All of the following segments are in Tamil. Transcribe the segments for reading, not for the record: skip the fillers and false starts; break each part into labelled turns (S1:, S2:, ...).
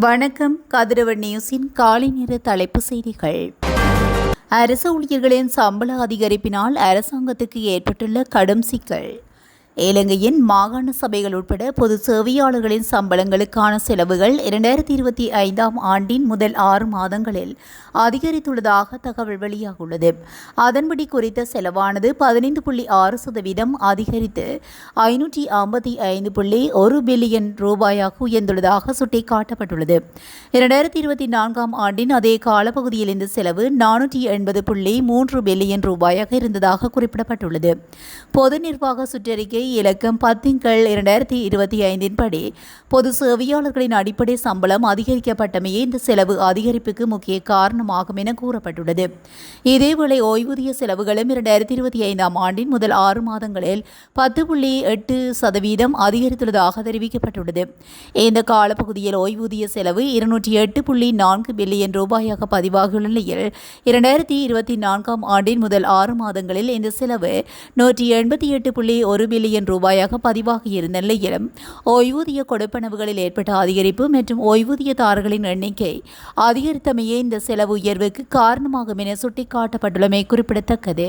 S1: வணக்கம். கதிரவன் நியூஸின் காலை நேர தலைப்பு செய்திகள். அரசு ஊழியர்களின் சம்பள அதிகரிப்பினால் அரசாங்கத்துக்கு ஏற்பட்டுள்ள கடும் சிக்கல். இலங்கையின் மாகாண சபைகள் உட்பட பொது சேவையாளர்களின் சம்பளங்களுக்கான செலவுகள் 2025 ஆண்டின் முதல் 6 மாதங்களில் அதிகரித்துள்ளதாக தகவல் வெளியாகியுள்ளது. அதன்படி குறித்த செலவானது 15.6% அதிகரித்து 555.1 பில்லியன் ரூபாயாக உயர்ந்துள்ளதாக சுட்டிக்காட்டப்பட்டுள்ளது. 2024 ஆண்டின் அதே காலப்பகுதியில் இந்த செலவு 480.3 பில்லியன் ரூபாயாக இருந்ததாக குறிப்பிடப்பட்டுள்ளது. பொது நிர்வாக சுற்றறிக்கை இலக்கம் 10/2025 படி பொது சேவையாளர்களின் அடிப்படை சம்பளம் அதிகரிக்கப்பட்டமையே இந்த செலவு அதிகரிப்புக்கு முக்கிய காரணமாகும் என கூறப்பட்டுள்ளது. இதேவேளை ஓய்வூதிய செலவுகளும் 2025 ஆண்டின் முதல் 6 மாதங்களில் 10.8% அதிகரித்துள்ளதாக தெரிவிக்கப்பட்டுள்ளது. இந்த காலப்பகுதியில் ஓய்வூதிய செலவு 208.4 பில்லியன் ரூபாயாக பதிவாகியுள்ள நிலையில் 2024 ஆண்டின் முதல் 6 மாதங்களில் இந்த செலவு 188.1 பில்லியன் ரூபாயாக பதிவாகியிருந்த நிலையிலும் ஓய்வூதிய கொடுப்பனவுகளில் ஏற்பட்ட அதிகரிப்பு மற்றும் ஓய்வூதியதாரர்களின் எண்ணிக்கை அதிகரித்தமையே இந்த செலவு உயர்வுக்கு காரணமாகும் என சுட்டிக்காட்டப்பட்டுள்ளமை குறிப்பிடத்தக்கது.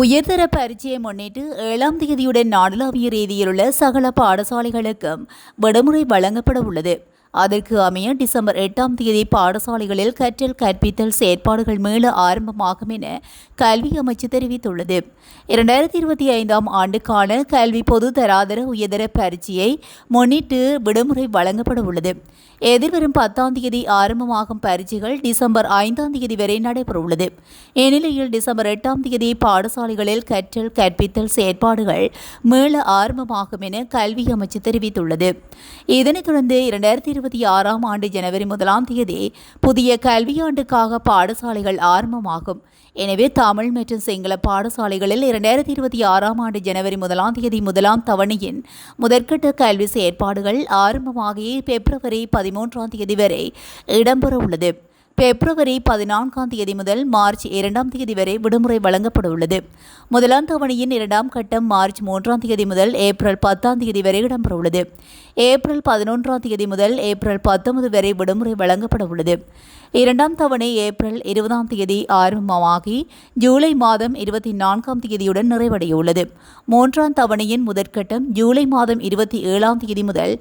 S1: உயர்தர பரீட்சையை முன்னிட்டு 7ஆம் தேதியுடன் நாடளாவிய ரீதியிலுள்ள சகல பாடசாலைகளுக்கும் விடுமுறை வழங்கப்பட உள்ளது. அதற்கு அமைய டிசம்பர் 8ஆம் தேதி பாடசாலைகளில் கற்றல் கற்பித்தல் செயற்பாடுகள் மீள ஆரம்பமாகும் என கல்வி அமைச்சு தெரிவித்துள்ளது. 2025 ஆண்டுக்கான கல்வி பொது தராதர உயர்தர பரீட்சையை முன்னிட்டு விடுமுறை வழங்கப்பட உள்ளது. எதிர்வரும் 10ஆம் தேதி ஆரம்பமாகும் பரீட்சைகள் டிசம்பர் 5ஆம் தேதி வரை நடைபெறவுள்ளது. இந்நிலையில் டிசம்பர் 8ஆம் தேதி பாடசாலைகளில் கற்றல் கற்பித்தல் செயற்பாடுகள் மீள ஆரம்பமாகும் என கல்வி அமைச்சு தெரிவித்துள்ளது. இதனைத் தொடர்ந்து 2026ஆம் ஆண்டு ஜனவரி 1ஆம் தேதி புதிய கல்வியாண்டுக்காக பாடசாலைகள் ஆரம்பமாகும். எனவே தமிழ் மற்றும் சிங்கள பாடசாலைகளில் 2026ஆம் ஆண்டு ஜனவரி 1ஆம் தேதி முதலாம் தவணையின் முதற்கட்ட கல்வி செயற்பாடுகள் ஆரம்பமாகி பிப்ரவரி 13ஆம் தேதி வரை இடம்பெற உள்ளது. பிப்ரவரி 14ஆம் தேதி முதல் மார்ச் 2ஆம் தேதி வரை விடுமுறை வழங்கப்பட உள்ளது. முதலாம் தவணையின் 2ஆம் கட்டம் மார்ச் 3ஆம் தேதி முதல் ஏப்ரல் 10ஆம் தேதி வரை இடம்பெற உள்ளது. ஏப்ரல் 11ஆம் தேதி முதல் ஏப்ரல் 19 வரை விடுமுறை வழங்கப்பட உள்ளது. 2ஆம் தவணை ஏப்ரல் 20ஆம் தேதி ஆரம்பமாகி ஜூலை மாதம் 24ஆம் தேதியுடன் நிறைவடைய உள்ளது. 3ஆம் தவணையின் முதற்கட்டம் ஜூலை மாதம் 27ஆம் தேதி முதல்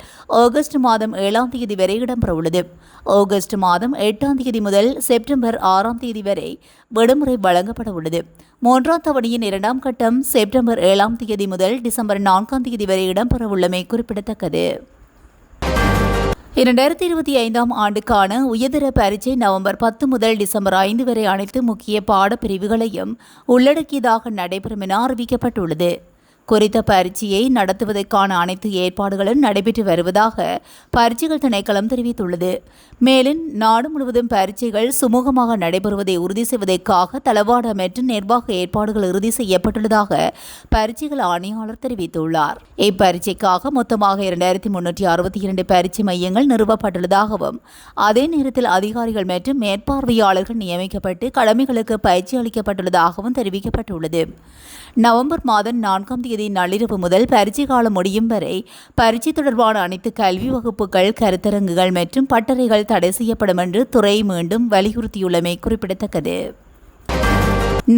S1: ஆகஸ்ட் மாதம் 7ஆம் தேதி வரை இடம்பெற உள்ளது. ஆகஸ்ட் மாதம் 8ஆம் தேதி முதல் செப்டம்பர் 6ஆம் தேதி வரை விடுமுறை வழங்கப்பட உள்ளது. 3ஆம் தவணையின் 2ஆம் கட்டம் செப்டம்பர் 7ஆம் தேதி முதல் டிசம்பர் 4ஆம் தேதி வரை இடம்பெறவுள்ளமை குறிப்பிடத்தக்கது. 2025 ஆண்டுக்கான உயர்தர பரீட்சை நவம்பர் 10 முதல் டிசம்பர் 5 வரை அனைத்து முக்கிய பாடப்பிரிவுகளையும் உள்ளடக்கியதாக நடைபெறும் என அறிவிக்கப்பட்டுள்ளது. குறித்த பரீட்சையை நடத்துவதற்கான அனைத்து ஏற்பாடுகளும் நடைபெற்று வருவதாக பரீட்சைகள் திணைக்களம் தெரிவித்துள்ளது. மேலும் நாடு முழுவதும் பரீட்சைகள் சுமூகமாக நடைபெறுவதை உறுதி செய்வதற்காக தளவாட மற்றும் நிர்வாக ஏற்பாடுகள் இறுதி செய்யப்பட்டுள்ளதாக பரீட்சைகள் ஆணையாளர் தெரிவித்துள்ளார். இப்பரீட்சைக்காக மொத்தமாக 2362 பரீட்சை மையங்கள் நிறுவப்பட்டுள்ளதாகவும் அதே நேரத்தில் அதிகாரிகள் மற்றும் மேற்பார்வையாளர்கள் நியமிக்கப்பட்டு கடமைகளுக்கு பயிற்சி அளிக்கப்பட்டுள்ளதாகவும் தெரிவிக்கப்பட்டுள்ளது. நவம்பர் மாதம் 4ஆம் தேதி நள்ளிரவு முதல் பரீட்சை காலம் முடியும் வரை பரீட்சை தொடர்பான அனைத்து கல்வி வகுப்புகள் கருத்தரங்குகள் மற்றும் பட்டறைகள் தடை செய்யப்படும் என்று துறை மீண்டும் வலியுறுத்தியுள்ளமை குறிப்பிடத்தக்கது.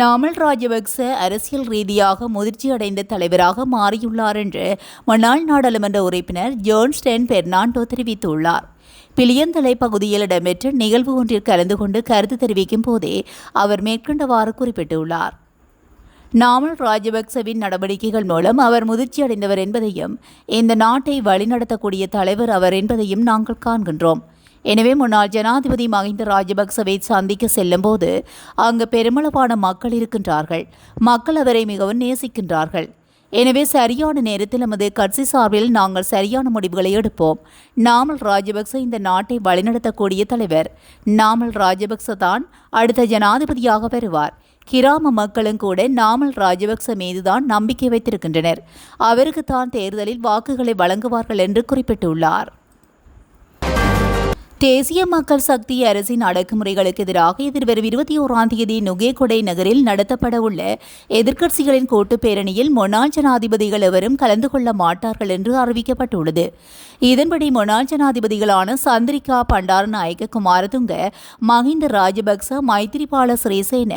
S1: நாமல் ராஜபக்ச அரசியல் ரீதியாக முதிர்ச்சியடைந்த தலைவராக மாறியுள்ளார் என்று முன்னாள் நாடாளுமன்ற உறுப்பினர் ஜோன்ஸ்டன் பெர்னாண்டோ தெரிவித்துள்ளார். பிளியந்தலை பகுதியில் இடம்பெற்ற நிகழ்வு ஒன்றில் கலந்து கொண்டு கருத்து தெரிவிக்கும் போதே அவர் மேற்கண்டவாறு குறிப்பிட்டுள்ளார். நாமல் ராஜபக்சவின் நடவடிக்கைகள் மூலம் அவர் முதிர்ச்சியடைந்தவர் என்பதையும் இந்த நாட்டை வழிநடத்தக்கூடிய தலைவர் அவர் என்பதையும் நாங்கள் காண்கின்றோம். எனவே முன்னாள் ஜனாதிபதி மஹிந்த ராஜபக்சவை சந்திக்க செல்லும் போது அங்கு பெருமளவான மக்கள் இருக்கின்றார்கள். மக்கள் அவரை மிகவும் நேசிக்கின்றார்கள். எனவே சரியான நேரத்தில் நமது கட்சி சார்பில் நாங்கள் சரியான முடிவுகளை எடுப்போம். நாமல் ராஜபக்ச இந்த நாட்டை வழிநடத்தக்கூடிய தலைவர். நாமல் ராஜபக்ச தான் அடுத்த ஜனாதிபதியாக வருவார். கிராம மக்களும் கூட நாமல் ராஜபக்ச மீதுதான் நம்பிக்கை வைத்திருக்கின்றனர். அவருக்குத்தான் தேர்தலில் வாக்குகளை வழங்குவார்கள் என்று குறிப்பிட்டுள்ளார். தேசிய மக்கள் சக்தி அரசின் அடக்குமுறைகளுக்கு எதிராக எதிர்வரும் 21ஆம் தேதி நுகேகொடை நகரில் நடத்தப்படவுள்ள எதிர்க்கட்சிகளின் கூட்டுப் பேரணியில் முன்னாள் ஜனாதிபதிகள் எவரும் கலந்து கொள்ள மாட்டார்கள் என்று அறிவிக்கப்பட்டுள்ளது. இதன்படி முன்னாள் ஜனாதிபதிகளான சந்திரிகா பண்டாரநாயக்க குமாரதுங்க, மஹிந்த ராஜபக்ச, மைத்திரிபால சிறிசேன,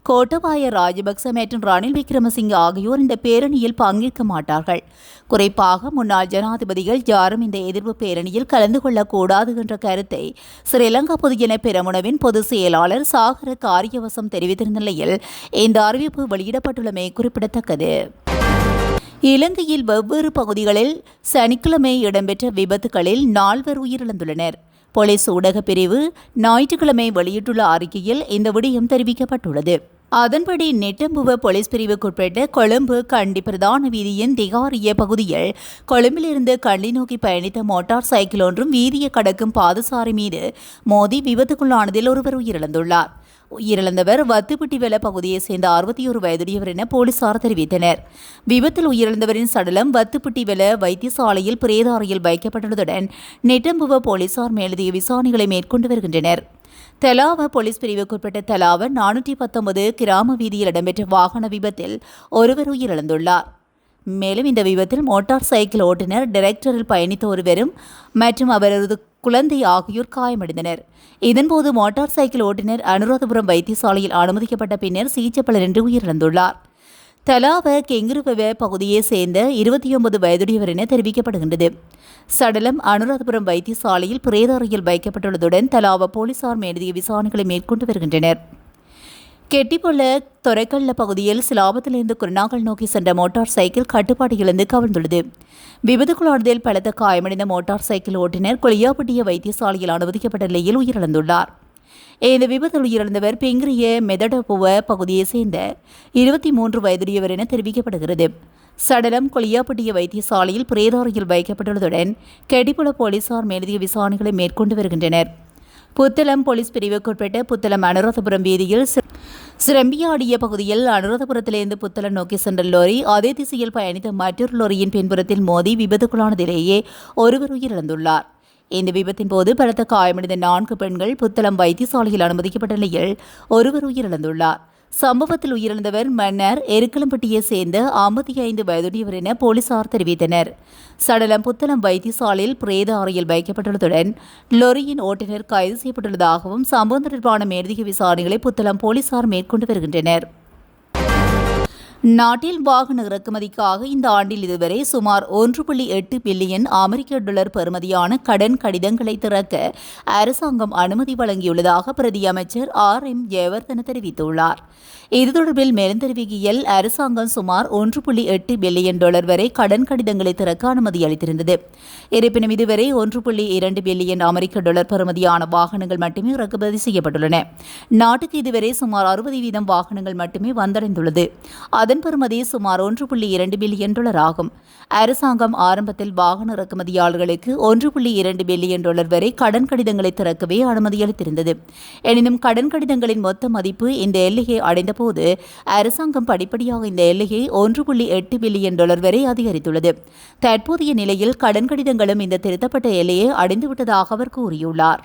S1: கோட்டபாய ராஜபக்ச மற்றும் ரணில் விக்ரமசிங்க ஆகியோர் இந்த பேரணியில் பங்கேற்க மாட்டார்கள். குறிப்பாக முன்னாள் ஜனாதிபதிகள் யாரும் இந்த எதிர்ப்பு பேரணியில் கலந்து கொள்ளக்கூடாது என்ற கருத்தை ஸ்ரீலங்கா பொதுஜன பெரமுனவின் பொதுச் செயலாளர் சாகர காரியவசம் தெரிவித்திருந்த நிலையில் இந்த அறிவிப்பு வெளியிடப்பட்டுள்ளமை குறிப்பிடத்தக்கது. இலங்கையில் வெவ்வேறு பகுதிகளில் சனிக்கிழமை இடம்பெற்ற விபத்துகளில் 4 உயிரிழந்துள்ளனர். போலீஸ் ஊடகப் பிரிவு ஞாயிற்றுக்கிழமை வெளியிட்டுள்ள அறிக்கையில் இந்த விடயம் தெரிவிக்கப்பட்டுள்ளது. அதன்படி நெட்டம்புவ போலீஸ் பிரிவுக்குட்பட்ட கொழும்பு கண்டி பிரதான வீதியின் திகாரிய பகுதியில் கொழும்பிலிருந்து கண்டி நோக்கி பயணித்த மோட்டார் சைக்கிள் ஒன்றும் வீதியை கடக்கும் பாதசாரி மீது மோதி விபத்துக்குள்ளானதில் ஒருவர் உயிரிழந்துள்ளார். உயிரிழந்தவர் வத்துப்பிட்டிவெல பகுதியைச் சேர்ந்த 61 வயதுடையவர் என போலீசார் தெரிவித்தனர். விபத்தில் உயிரிழந்தவரின் சடலம் வத்துப்பிட்டிவெல வைத்தியசாலையில் பிரேத அறையில் வைக்கப்பட்டுள்ளதுடன் நெட்டம்புவ போலீசார் மேலதிக விசாரணைகளை மேற்கொண்டு வருகின்றனர். தெலாவ போலீஸ் பிரிவுக்குட்பட்ட தெலாவ 419 கிராம வீதியில் இடம்பெற்ற வாகன விபத்தில் ஒருவர் உயிரிழந்துள்ளார். மேலும் இந்த விபத்தில் மோட்டார் சைக்கிள் ஓட்டுநர், டைரக்டரில் பயணித்த ஒருவரும் மற்றும் அவரது குழந்தை ஆகியோர் காயமடைந்தனர். இதன்போது மோட்டார் சைக்கிள் ஓட்டுநர் அனுராதபுரம் வைத்தியசாலையில் அனுமதிக்கப்பட்ட பின்னர் சிகிச்சை பலனின்றி உயிரிழந்துள்ளார். தலாவ கெங்குருவ பகுதியைச் சேர்ந்த 29 வயதுடையவர் என தெரிவிக்கப்படுகின்றது. சடலம் அனுராதபுரம் வைத்தியசாலையில் பிரேத அறையில் வைக்கப்பட்டுள்ளதுடன் தலாவ போலீசார் மேலதிக விசாரணைகளை மேற்கொண்டு வருகின்றனர். கெட்டிப்பொல்ல தொரைக்கல்ல பகுதியில் சிலாபத்திலிருந்து குருநாகல் நோக்கி சென்ற மோட்டார் சைக்கிள் கட்டுப்பாடு இழந்து கவிழ்ந்துள்ளது. விபத்துக்குள்ளானதில் பலத்த காயமடைந்த மோட்டார் சைக்கிள் ஓட்டுநர் கொளியாப்பட்டிய வைத்தியசாலையில் அனுமதிக்கப்பட்ட நிலையில் உயிரிழந்துள்ளார். இந்த விபத்தில் உயிரிழந்தவர் பெங்கிரிய மெதடபுவ பகுதியைச் சேர்ந்த 23 வயதுடையவர் என தெரிவிக்கப்படுகிறது. சடலம் கொளியாப்பட்டிய வைத்தியசாலையில் பிரேத அறையில் வைக்கப்பட்டுள்ளதுடன் கெட்டிப்புல போலீசார் மேலதிக விசாரணைகளை மேற்கொண்டு வருகின்றனர். புத்தளம் போலீஸ் பிரிவுக்குட்பட்ட புத்தளம் அனுராதபுரம் வீதியில் சிரம்பியாடிய பகுதியில் அனுராதபுரத்திலிருந்து புத்தளம் நோக்கி சென்ற லோரி அதே திசையில் பயணித்த மற்றொரு லோரியின் பின்புறத்தில் மோதி விபத்துக்குள்ளானதிலேயே ஒருவர் உயிரிழந்துள்ளார். இந்த விபத்தின் போது பலத்த காயமடைந்த 4 பெண்கள் புத்தளம் வைத்தியசாலையில் அனுமதிக்கப்பட்ட நிலையில் ஒருவர் உயிரிழந்துள்ளார். சம்பவத்தில் உயிரிழந்தவர் மன்னர் எருக்கலம்பட்டியை சேர்ந்த 55 வயதுடையவர் என போலீசார் தெரிவித்தனர். சடலம் புத்தளம் வைத்தியசாலையில் பிரேத அறையில் வைக்கப்பட்டுள்ளதுடன் லொரியின் ஓட்டுநர் கைது செய்யப்பட்டுள்ளதாகவும் சம்பவம் தொடர்பான மேலதிக விசாரணைகளை புத்தளம் போலீசார் மேற்கொண்டு வருகின்றனர். நாட்டில் வாகன இறக்குமதிக்காக இந்த ஆண்டில் இதுவரை சுமார் 1.8 பில்லியன் அமெரிக்க டாலர் பெறுமதியான கடன் கடிதங்களை திறக்க அரசாங்கம் அனுமதி வழங்கியுள்ளதாக பிரதி அமைச்சர் RM ஜெயவர்தன தெரிவித்துள்ளார். இது தொடர்பில் மேலும் தெரிவிக்கையில் அரசாங்கம் சுமார் 1.8 பில்லியன் டாலர் வரை கடன் கடிதங்களை திறக்க அனுமதி அளித்திருந்தது. இருப்பினும் இதுவரை 1.2 பில்லியன் அமெரிக்க டாலர் பெறுமதியான வாகனங்கள் மட்டுமே இறக்குமதி செய்யப்பட்டுள்ளன. நாட்டுக்கு இதுவரை சுமார் 60% வாகனங்கள் மட்டுமே வந்தடைந்துள்ளது. அதன் பெறுமதி சுமார் 1.2 பில்லியன் டாலர் ஆகும். அரசாங்கம் ஆரம்பத்தில் வாகன இறக்குமதியாளர்களுக்கு 1.2 பில்லியன் டாலர் வரை கடன் கடிதங்களை திறக்கவே அனுமதி அளித்திருந்தது. எனினும் கடன் கடிதங்களின் மொத்த மதிப்பு இந்த எல்லையை அடைந்த போது அரசாங்கம் படிப்படியாக இந்த எல்லையை 1.8 பில்லியன் டாலர் வரை அதிகரித்துள்ளது. தற்போதைய நிலையில் கடன் கடிதங்களும் இந்த திருத்தப்பட்ட எல்லையை அடைந்துவிட்டதாக அவர் கூறியுள்ளார்.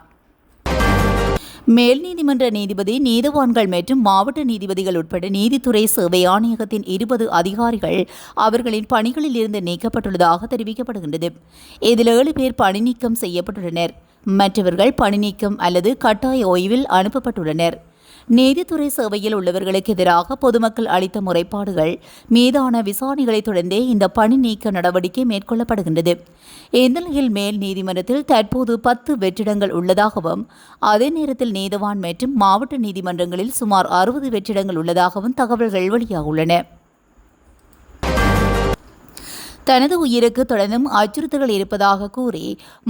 S1: மேல் நீதிமன்ற நீதிபதி, நீதவான்கள் மற்றும் மாவட்ட நீதிபதிகள் உட்பட நீதித்துறை சேவை ஆணையகத்தின் 20 அதிகாரிகள் அவர்களின் பணிகளில் இருந்து நீக்கப்பட்டுள்ளதாக தெரிவிக்கப்படுகின்றது. இதில் 7 பேர் பணி நீக்கம் செய்யப்பட்டுள்ளனர். மற்றவர்கள் பணி நீக்கம் அல்லது கட்டாய ஓய்வில் அனுப்பப்பட்டுள்ளனர். நீதித்துறை சேவையில் உள்ளவர்களுக்கு எதிராக பொதுமக்கள் அளித்த முறைப்பாடுகள் மீதான விசாரணைகளை தொடர்ந்தே இந்த பணி நீக்க நடவடிக்கை மேற்கொள்ளப்படுகின்றது. இந்த நிலையில் மேல் நீதிமன்றத்தில் தற்போது 10 வெற்றிடங்கள் உள்ளதாகவும் அதே நேரத்தில் நீதவான் மற்றும் மாவட்ட நீதிமன்றங்களில் சுமார் 60 வெற்றிடங்கள் உள்ளதாகவும் தகவல்கள் வெளியாகியுள்ளன. தனது உயிருக்கு தொடர்ந்தும் அச்சுறுத்தல்கள் இருப்பதாக கூறி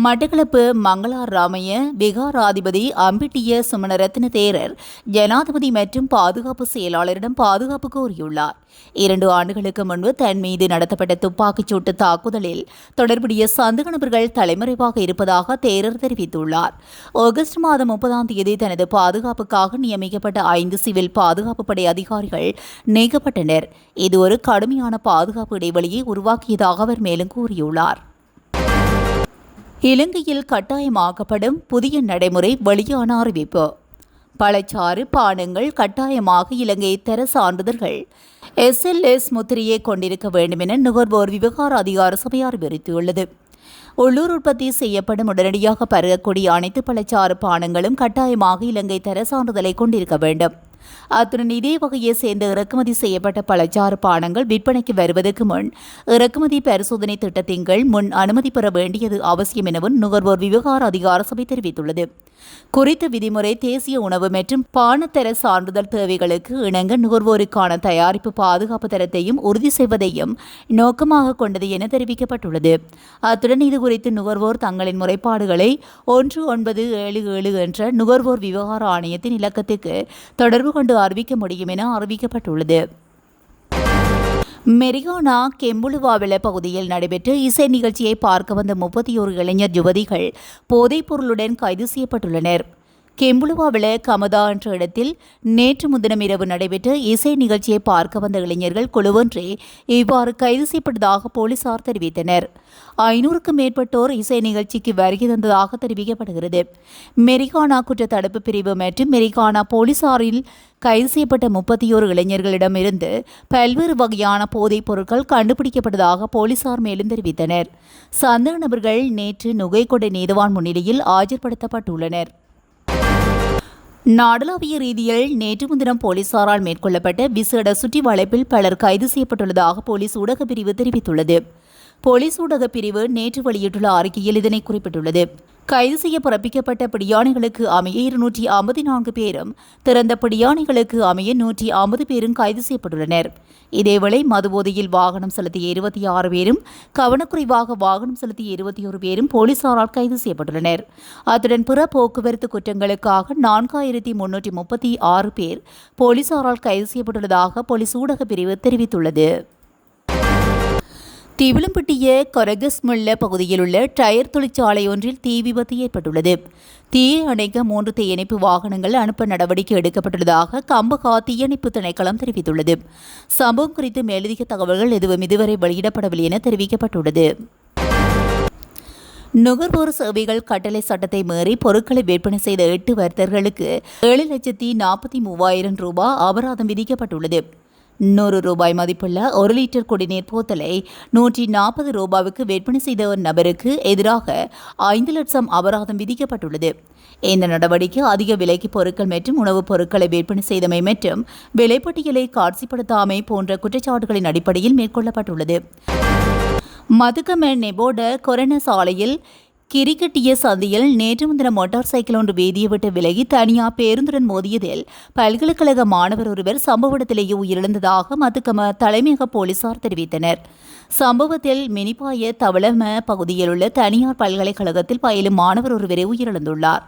S1: மட்டக்களப்பு மங்களார் ராமைய விகாராதிபதி அம்பிட்டிய சுமணரத்ன தேரர் ஜனாதிபதி மற்றும் பாதுகாப்பு செயலாளரிடம் பாதுகாப்பு கோரியுள்ளார். 2 ஆண்டுகளுக்கு முன்பு தன் மீது நடத்தப்பட்ட துப்பாக்கிச்சூட்டு தாக்குதலில் தொடர்புடைய சந்தேக நபர்கள் தலைமறைவாக இருப்பதாக தேரர் தெரிவித்துள்ளார். ஆகஸ்ட் மாதம் 30ஆம் தேதி தனது பாதுகாப்புக்காக நியமிக்கப்பட்ட 5 சிவில் பாதுகாப்பு படை அதிகாரிகள் நீக்கப்பட்டனர். இது ஒரு கடுமையான பாதுகாப்பு இடைவெளியை உருவாக்கியதாக அவர் மேலும் கூறியுள்ளார். இலங்கையில் கட்டாயமாக்கப்படும் புதிய நடைமுறை வெளியான அறிவிப்பு. பழச்சாறு பானங்கள் கட்டாயமாக இலங்கை தர சான்றிதழ்கள் SLS முத்திரையை கொண்டிருக்க வேண்டும் என நுகர்வோர் விவகார அதிகார சபை அறிவுறுத்தியுள்ளது. உள்ளூர் உற்பத்தி செய்யப்படும் உடனடியாக பருகக்கூடிய அனைத்து பழச்சாறு பானங்களும் கட்டாயமாக இலங்கை தர சான்றிதழை கொண்டிருக்க வேண்டும். அத்துடன் இதே வகையை சேர்ந்த இறக்குமதி செய்யப்பட்ட பழச்சாறு பானங்கள் விற்பனைக்கு வருவதற்கு முன் இறக்குமதி பரிசோதனை திட்டத்தின் கீழ் முன் அனுமதி பெற வேண்டியது அவசியம் எனவும் நுகர்வோர் விவகார அதிகார சபை தெரிவித்துள்ளது. குறித்த விதிமுறை தேசிய உணவு மற்றும் பானத்தர சான்றிதழ் தேவைகளுக்கு இணங்க நுகர்வோருக்கான தயாரிப்பு பாதுகாப்பு தரத்தையும் உறுதி செய்வதையும் நோக்கமாக கொண்டது என தெரிவிக்கப்பட்டுள்ளது. அத்துடன் இதுகுறித்து நுகர்வோர் தங்களின் முறைப்பாடுகளை 1977 என்ற நுகர்வோர் விவகார ஆணையத்தின் இலக்கத்துக்கு தொடர்பு கொண்டு அறிவிக்க முடியும் என அறிவிக்கப்பட்டுள்ளது. மெரிகானா கெம்புலுவாவில பகுதியில் நடைபெற்ற இசை நிகழ்ச்சியை பார்க்க வந்த 31 இளைஞர் யுவதிகள் போதைப் பொருளுடன் கைது செய்யப்பட்டுள்ளனர். கெம்புலுவாவில கமதா என்ற இடத்தில் நேற்று முன்தினம் இரவு நடைபெற்ற இசை நிகழ்ச்சியை பார்க்க வந்த இளைஞர்கள் குழுவொன்றே இவ்வாறு கைது செய்யப்பட்டதாக போலீசார் தெரிவித்தனர். 500க்கும் மேற்பட்டோர் இசை நிகழ்ச்சிக்கு வருகை தந்ததாக தெரிவிக்கப்படுகிறது. மெரிகானா குற்ற தடுப்பு பிரிவு மற்றும் மெரிகானா போலீசாரில் கைது செய்யப்பட்ட 31 இளைஞர்களிடமிருந்து பல்வேறு வகையான போதைப் பொருட்கள் கண்டுபிடிக்கப்பட்டதாக போலீசார் மேலும் தெரிவித்தனர். சந்தேக நபர்கள் நேற்று நுகைக்கொடை நீதவான் முன்னிலையில் ஆஜர்படுத்தப்பட்டுள்ளனர். நாடளாவிய ரீதியில் நேற்று முன்தினம் போலீசாரால் மேற்கொள்ளப்பட்ட விசேட சுற்றி வளைப்பில் பலர் கைது செய்யப்பட்டுள்ளதாக போலீஸ் ஊடகப் பிரிவு தெரிவித்துள்ளது. போலீஸ் ஊடகப் பிரிவு நேற்று வெளியிட்டுள்ள அறிக்கையில் இதனை குறிப்பிட்டுள்ளது. கைது செய்ய பிறப்பிக்கப்பட்ட பிடியாணைகளுக்கு அமைய 254 பேரும் திறந்த பிடியாணைகளுக்கு அமைய 150 பேரும் கைது செய்யப்பட்டுள்ளனர். இதேவேளை மதுபோதையில் வாகனம் செலுத்திய 26 பேரும் கவனக்குறைவாக வாகனம் செலுத்திய 21 பேரும் போலீசாரால் கைது செய்யப்பட்டுள்ளனர். அத்துடன் பிற போக்குவரத்து குற்றங்களுக்காக 4336 பேர் போலீசாரால் கைது செய்யப்பட்டுள்ளதாக போலீஸ் ஊடகப் பிரிவு தெரிவித்துள்ளது. திவிலம்பட்டிய கொரகஸ்முல்ல பகுதியில் உள்ள டயர் தொழிற்சாலை ஒன்றில் தீ விபத்து ஏற்பட்டுள்ளது. தீயை அணைக்க 3 தீயணைப்பு வாகனங்கள் அனுப்ப நடவடிக்கை எடுக்கப்பட்டுள்ளதாக கம்பகா தீயணைப்பு திணைக்களம் தெரிவித்துள்ளது. சம்பவம் குறித்து மேலதிக தகவல்கள் எதுவும் இதுவரை வெளியிடப்படவில்லை என தெரிவிக்கப்பட்டுள்ளது. நுகர்வோர் சேவைகள் கட்டளை சட்டத்தை மீறி பொருட்களை விற்பனை செய்த 8 வர்த்தகர்களுக்கு 7,43,000 ரூபாய் அபராதம் விதிக்கப்பட்டுள்ளது. 100 ரூபாய் மதிப்புள்ள 1 லிட்டர் குடிநீர் போத்தலை 140 ரூபாய்க்கு விற்பனை செய்த ஒரு நபருக்கு எதிராக 5 லட்சம் அபராதம் விதிக்கப்பட்டுள்ளது. இந்த நடவடிக்கை அதிக விலைக்கு பொருட்கள் மற்றும் உணவுப் பொருட்களை விற்பனை செய்தமை மற்றும் விலைப்பட்டியலை காட்சிப்படுத்தாமை போன்ற குற்றச்சாட்டுகளின் அடிப்படையில் மேற்கொள்ளப்பட்டுள்ளது. மதுகம நெபோட கொரோனா சாலையில் கிரிக்கெட்டிய சந்தியில் நேற்று முன்தினம் மோட்டார் சைக்கிள் ஒன்று வீதியை விட்டு விலகி தனியார் பேருந்துடன் மோதியதில் பல்கலைக்கழக மாணவர் ஒருவர் சம்பவ இடத்திலேயே உயிரிழந்ததாக மதுகம தலைமையக போலீசார் தெரிவித்தனர். சம்பவத்தில் மினிப்பாய தவளம பகுதியில் உள்ள தனியார் பல்கலைக்கழகத்தில் பயிலும் மாணவர் ஒருவரே உயிரிழந்துள்ளார்.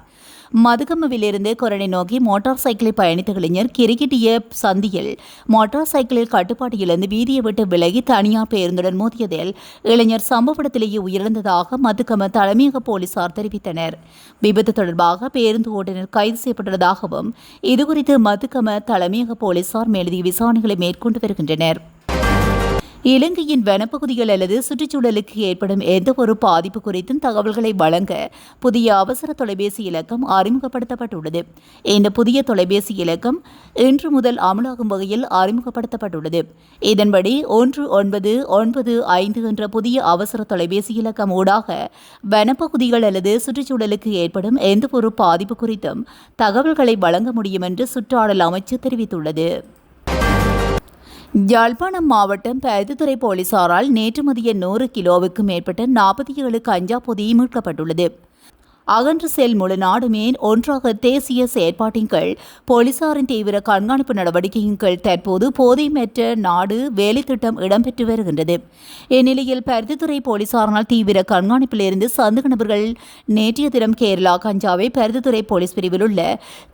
S1: மதுகமவிலிருந்து கொரணை நோக்கி மோட்டார் சைக்கிளில் பயணித்த இளைஞர் கிரிக்கெட்டிய சந்தியில் மோட்டார் சைக்கிளில் கட்டுப்பாடு இழந்து வீதியை விட்டு விலகி தனியார் பேருந்துடன் மோதியதில் இளைஞர் சம்பவ இடத்திலேயே உயிரிழந்ததாக மதுகம தலைமையக போலீசார் தெரிவித்தனர். விபத்து தொடர்பாக பேருந்து ஓட்டுநர் கைது செய்யப்பட்டுள்ளதாகவும் இதுகுறித்து மதுகம தலைமையக போலீசார் மேலதிக விசாரணைகளை மேற்கொண்டு வருகின்றனர். இலங்கையின் வனப்பகுதிகள் அல்லது சுற்றுச்சூழலுக்கு ஏற்படும் எந்தவொரு பாதிப்பு குறித்தும் தகவல்களை வழங்க புதிய அவசர தொலைபேசி இலக்கம் அறிமுகப்படுத்தப்பட்டுள்ளது. இந்த புதிய தொலைபேசி இலக்கம் இன்று முதல் அமலாகும் வகையில் அறிமுகப்படுத்தப்பட்டுள்ளது. இதன்படி 1995 என்ற புதிய அவசர தொலைபேசி இலக்கம் ஊடாக வனப்பகுதிகள் அல்லது சுற்றுச்சூழலுக்கு ஏற்படும் எந்தவொரு பாதிப்பு குறித்தும் தகவல்களை வழங்க முடியும் என்று சுற்றாடல் அமைச்சு தெரிவித்துள்ளது. யாழ்ப்பாணம் மாவட்டம் பருத்தித்துறை போலீசாரால் நேற்று மதிய 100 கிலோவுக்கும் மேற்பட்ட 47 கஞ்சா பொதி மீட்கப்பட்டுள்ளது. அகன்று செல் முழு நாடுமே ஒன்றாக தேசிய செயற்பாட்டின் கீழ் போலீசாரின் தீவிர கண்காணிப்பு நடவடிக்கையின் கீழ் தற்போது போதைமற்ற நாடு வேலை திட்டம் இடம்பெற்று வருகின்றது. இந்நிலையில் பருத்தித்துறை போலீசாரால் தீவிர கண்காணிப்பிலிருந்து சந்தேக நபர்கள் நேற்றைய தினம் கேரளா கஞ்சாவை பருத்தித்துறை போலீஸ் பிரிவில் உள்ள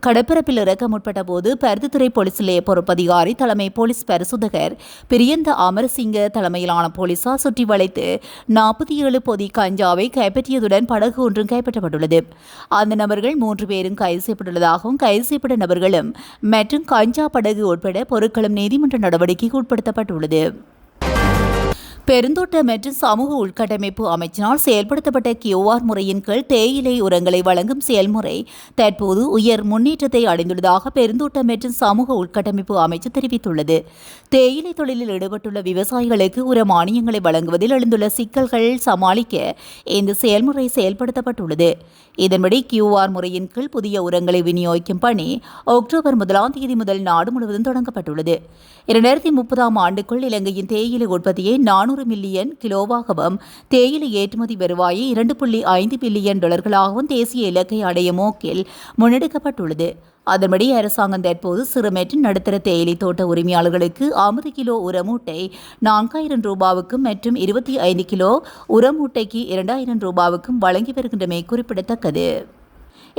S1: கடற்பரப்பில் இறக்க முற்பட்ட போது பருத்தித்துறை போலீஸ் நிலைய பொறுப்பதிகாரி தலைமை போலீஸ் பரிசோதகர் பிரியந்த அமரசிங்க தலைமையிலான போலீசார் சுற்றி வளைத்து 47 பொதி கஞ்சாவை கைப்பற்றியதுடன் படகு ஒன்றும் கைப்பற்றப்பட்டுள்ளது. அந்த நபர்கள் 3 பேரும் கைது செய்யப்பட்டுள்ளதாகவும் கைது செய்யப்பட்ட நபர்களும் மற்றும் கஞ்சா படகு உட்பட பொருட்களும் நீதிமன்ற நடவடிக்கைக்கு உட்படுத்தப்பட்டுள்ளது. பெருந்தோட்ட மற்றும் சமூக உள்கட்டமைப்பு அமைச்சினால் செயல்படுத்தப்பட்ட கியூஆர் முறையின் கீழ் தேயிலை உரங்களை வழங்கும் செயல்முறை தற்போது உயர் முன்னேற்றத்தை அடைந்துள்ளதாக பெருந்தோட்ட மற்றும் சமூக உள்கட்டமைப்பு அமைச்சு தெரிவித்துள்ளது. தேயிலை தொழிலில் ஈடுபட்டுள்ள விவசாயிகளுக்கு உர மானியங்களை வழங்குவதில் எழுந்துள்ள சிக்கல்கள் சமாளிக்க இந்த செயல்முறை செயல்படுத்தப்பட்டுள்ளது. இதன்படி கியூஆர் முறையின் கீழ் புதிய உரங்களை விநியோகிக்கும் பணி அக்டோபர் 1 தேதி முதல் நாடு முழுவதும் தொடங்கப்பட்டுள்ளது. 2030 ஆண்டுக்குள் இலங்கையின் தேயிலை உற்பத்தியை 400 மில்லியன் கிலோவாகவும் தேயிலை ஏற்றுமதி வருவாயை $2.5 பில்லியன் தேசிய இலக்கை அடையும் நோக்கில் முன்னெடுக்கப்பட்டுள்ளது. அதன்படி அரசாங்கம் தற்போது சிறு மற்றும் நடுத்தர தேயிலை தோட்ட உரிமையாளர்களுக்கு 50 கிலோ உரமூட்டை $4,000 மற்றும் 25 கிலோ உரமூட்டைக்கு $2,000 வழங்கி வருகின்றமை குறிப்பிடத்தக்கது.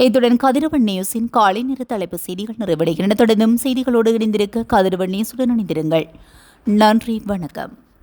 S1: இத்துடன் கதிரவன் நியூஸின் காலை நேர தலைப்பு செய்திகள் நிறைவடைகின்றன. தொடர்ந்தும் செய்திகளோடு இணைந்திருக்க கதிரவன் நியூஸுடன் இணைந்திருங்கள். நன்றி, வணக்கம்.